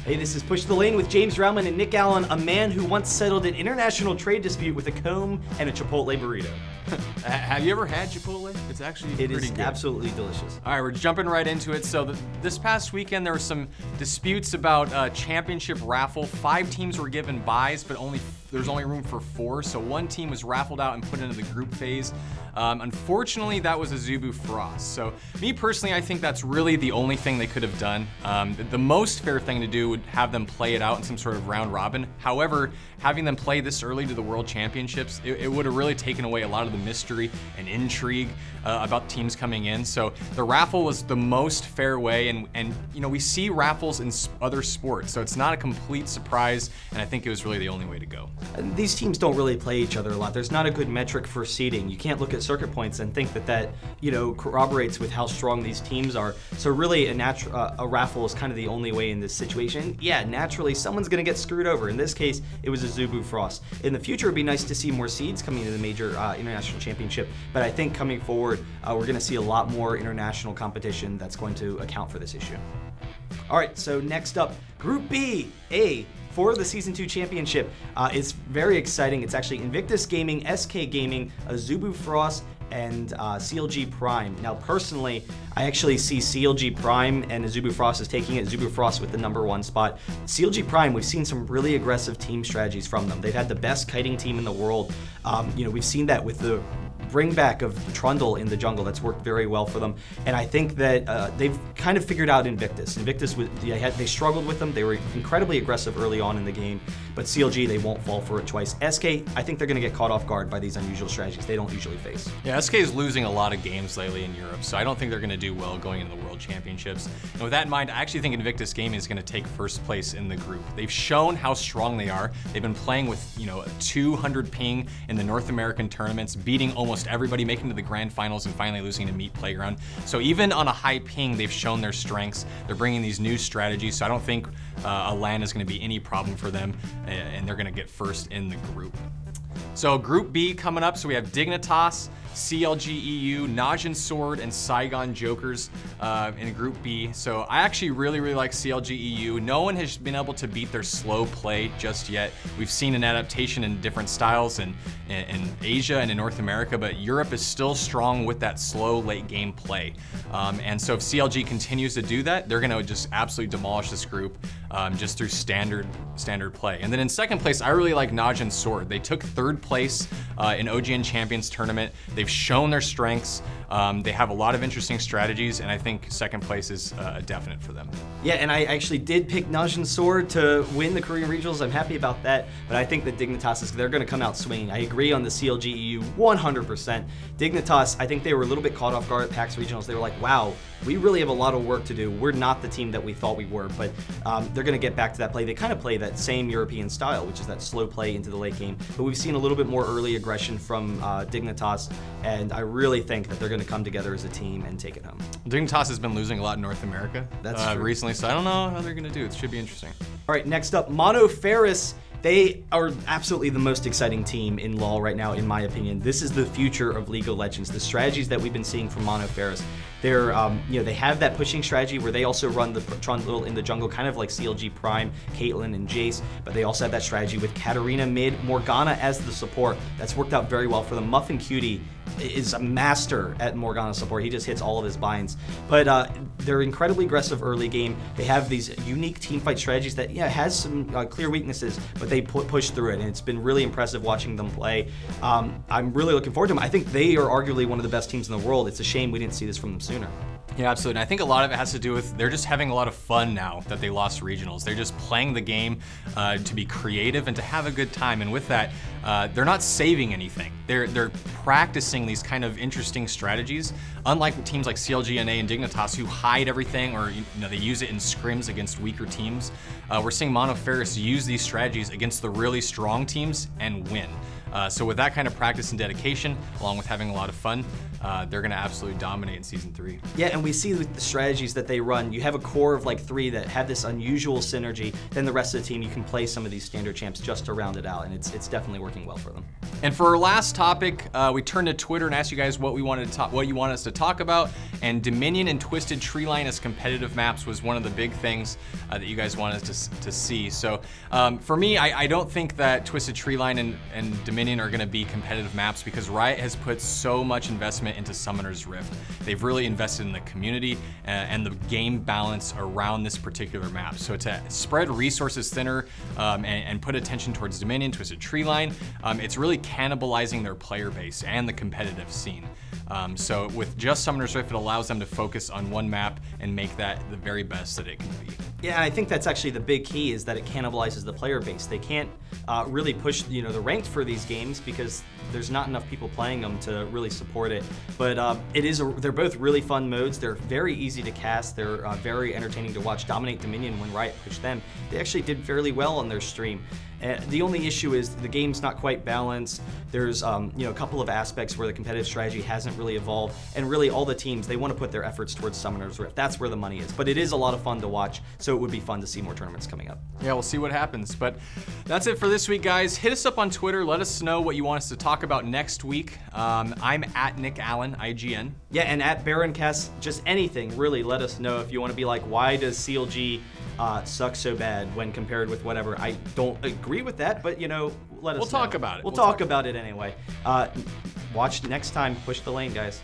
Hey, this is Push the Lane with James Reilman and Nick Allen, a man who once settled an international trade dispute with a comb and a Chipotle burrito. Have you ever had Chipotle? It's actually pretty good. It is absolutely delicious. All right, we're jumping right into it. So this past weekend, there were some disputes about Championship Raffle. 5 teams were given buys, but there's only room for 4. So 1 team was raffled out and put into the group phase. Unfortunately, that was Azubu Frost. So me personally, I think that's really the only thing they could have done. The most fair thing to do would have them play it out in some sort of round robin. However, having them play this early to the World Championships, it would have really taken away a lot of the mystery and intrigue about teams coming in. So the raffle was the most fair way, and you know, we see raffles in other sports, so it's not a complete surprise, and I think it was really the only way to go. And these teams don't really play each other a lot. There's not a good metric for seeding. You can't look at circuit points and think that you know, corroborates with how strong these teams are. So really a raffle is kind of the only way in this situation. Yeah, naturally someone's gonna get screwed over. In this case, it was Azubu Frost. In the future, it'd be nice to see more seeds coming into the major international championship, but I think coming forward, we're gonna see a lot more international competition that's going to account for this issue. All right, so next up, Group B, for the Season 2 Championship. It's very exciting. It's actually Invictus Gaming, SK Gaming, Azubu Frost, and CLG Prime. Now, personally, I actually see CLG Prime and Azubu Frost as taking it. Azubu Frost with the #1 spot. CLG Prime, we've seen some really aggressive team strategies from them. They've had the best kiting team in the world. You know, we've seen that with the bring back of Trundle in the jungle. That's worked very well for them, and I think that they've kind of figured out Invictus. Invictus, they struggled with them. They were incredibly aggressive early on in the game, but CLG, they won't fall for it twice. SK, I think they're going to get caught off guard by these unusual strategies they don't usually face. Yeah, SK is losing a lot of games lately in Europe, so I don't think they're going to do well going into the World Championships. And with that in mind, I actually think Invictus Gaming is going to take first place in the group. They've shown how strong they are. They've been playing with, you know, a 200 ping in the North American tournaments, beating almost everybody, making it to the grand finals, and finally losing to Meat Playground. So even on a high ping, they've shown their strengths. They're bringing these new strategies, so I don't think a LAN is going to be any problem for them, and they're going to get first in the group. So Group B coming up, so we have Dignitas, CLG.evo, Najin Sword, and Saigon Jokers in Group B. So I actually really like CLG.evo. No one has been able to beat their slow play just yet. We've seen an adaptation in different styles in Asia and in North America, but Europe is still strong with that slow late game play. And so if CLG continues to do that, they're gonna just absolutely demolish this group just through standard play. And then in second place, I really like Najin Sword. They took 3rd place in OGN Champions Tournament. They've shown their strengths. They have a lot of interesting strategies, and I think second place is a definite for them. Yeah, and I actually did pick Najin Sword to win the Korean Regionals. I'm happy about that, but I think that Dignitas, they're going to come out swinging. I agree on the CLG.evo 100%. Dignitas, I think they were a little bit caught off guard at PAX Regionals. They were like, wow, we really have a lot of work to do. We're not the team that we thought we were, but they're going to get back to that play. They kind of play that same European style, which is that slow play into the late game, but we've seen a little bit more early aggression from Dignitas, and I really think that they're going to come together as a team and take it home. Dignitas has been losing a lot in North America recently, so I don't know how they're going to do. It should be interesting. All right, next up, Ferris. They are absolutely the most exciting team in LoL right now, in my opinion. This is the future of League of Legends. The strategies that we've been seeing from Ferris, they're, you know, they have that pushing strategy where they also run the Trundle in the jungle, kind of like CLG Prime, Caitlyn, and Jace, but they also have that strategy with Katarina mid, Morgana as the support. That's worked out very well for them. Muffin Cutie is a master at Morgana support. He just hits all of his binds. But they're incredibly aggressive early game. They have these unique teamfight strategies that, yeah, has some clear weaknesses, but they push through it, and it's been really impressive watching them play. I'm really looking forward to them. I think they are arguably one of the best teams in the world. It's a shame we didn't see this from them sooner. Yeah, absolutely. And I think a lot of it has to do with they're just having a lot of fun now that they lost regionals. They're just playing the game to be creative and to have a good time. And with that, they're not saving anything. They're practicing these kind of interesting strategies. Unlike teams like CLG, NA, and Dignitas who hide everything, or they use it in scrims against weaker teams. We're seeing Ferris use these strategies against the really strong teams and win. So with that kind of practice and dedication, along with having a lot of fun, they're going to absolutely dominate in Season 3. Yeah, and we see with the strategies that they run, you have a core of like 3 that have this unusual synergy. Then the rest of the team, you can play some of these standard champs just to round it out, and it's definitely working well for them. And for our last topic, we turned to Twitter and asked you guys what you wanted us to talk about. And Dominion and Twisted Treeline as competitive maps was one of the big things that you guys wanted to see. So for me, I don't think that Twisted Treeline and Dominion are going to be competitive maps because Riot has put so much investment into Summoner's Rift. They've really invested in the community and the game balance around this particular map. So to spread resources thinner and put attention towards Dominion, Twisted Treeline, it's really cannibalizing their player base and the competitive scene. So with just Summoner's Rift, it allows them to focus on one map and make that the very best that it can be. Yeah, I think that's actually the big key, is that it cannibalizes the player base. They can't really push the ranked for these games because there's not enough people playing them to really support it. But they're both really fun modes. They're very easy to cast. They're very entertaining to watch. Dominate Dominion, when Riot pushed them, they actually did fairly well on their stream. The only issue is the game's not quite balanced. There's a couple of aspects where the competitive strategy hasn't really evolved, and really all the teams, they want to put their efforts towards Summoner's Rift. That's where the money is. But it is a lot of fun to watch, so it would be fun to see more tournaments coming up. Yeah, we'll see what happens. But that's it for this week, guys. Hit us up on Twitter. Let us know what you want us to talk about next week. I'm at Nick Allen, IGN. Yeah, and at Baroncast, just anything, really. Let us know if you want to be like, why does CLG suck so bad when compared with whatever. I don't agree with that, but let us know. We'll talk about it. We'll talk about it anyway. Watch next time. Push the lane, guys.